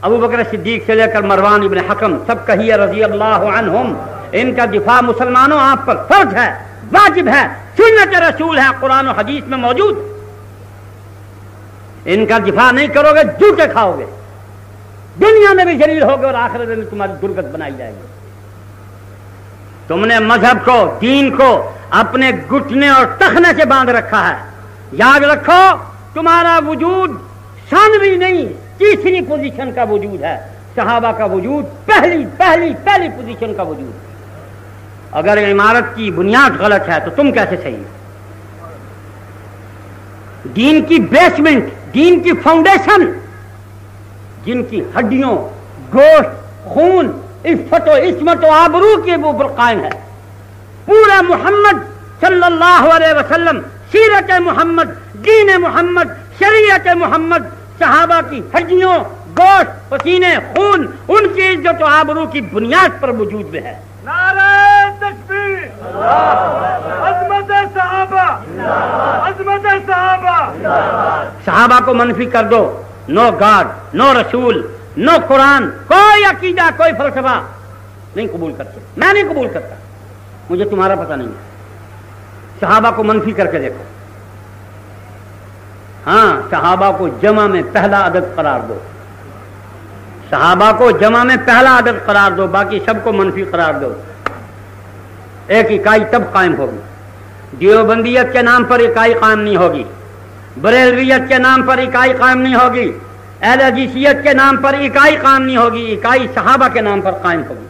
ابو بکر صدیق سے لے کر مروان ابن حکم سب کہیے رضی اللہ عنہم، ان کا دفاع مسلمانوں آپ پر فرض ہے، واجب ہے، سنت رسول ہے، قرآن و حدیث میں موجود۔ ان کا دفاع نہیں کرو گے جوتے کھاؤ گے، دنیا میں بھی ذلیل ہوگے اور آخرت میں تمہاری درگت بنائی جائے گی۔ تم نے مذہب کو، دین کو اپنے گھٹنے اور ٹخنے سے باندھ رکھا ہے۔ یاد رکھو تمہارا وجود ثانوی نہیں، تیسری پوزیشن کا وجود ہے۔ صحابہ کا وجود پہلی پوزیشن کا وجود ہے۔ اگر عمارت کی بنیاد غلط ہے تو تم کیسے صحیح؟ دین کی بیسمنٹ، دین کی فاؤنڈیشن، جن کی ہڈیوں، گوشت، خون، عفت و عصمت و آبرو کے وہ قائم ہے، پورا محمد صلی اللہ علیہ وسلم، سیرت محمد، دین محمد، شریعت محمد، صحابہ کی ہڈیوں، گوشت، پسینے، خون، ان کی عزت و آبرو کی بنیاد پر وجود میں ہے۔ نعرہ تکبیر، عظمت صحابہ، عظمت صحابہ۔ صحابہ کو منفی کر دو، نو گاڈ، نو رسول، نو قرآن، کوئی عقیدہ، کوئی فلسفہ نہیں قبول کرتے، میں نہیں قبول کرتا، مجھے تمہارا پتہ نہیں ہے۔ صحابہ کو منفی کر کے دیکھو، ہاں صحابہ کو جمع میں پہلا عدد قرار دو، صحابہ کو جمع میں پہلا عدد قرار دو، باقی سب کو منفی قرار دو، ایک اکائی تب قائم ہوگی۔ دیوبندیت کے نام پر اکائی قائم نہیں ہوگی، بریلویت کے نام پر اکائی قائم نہیں ہوگی، اہل حدیثیت کے نام پر اکائی قائم نہیں ہوگی، اکائی صحابہ کے نام پر قائم ہوگی۔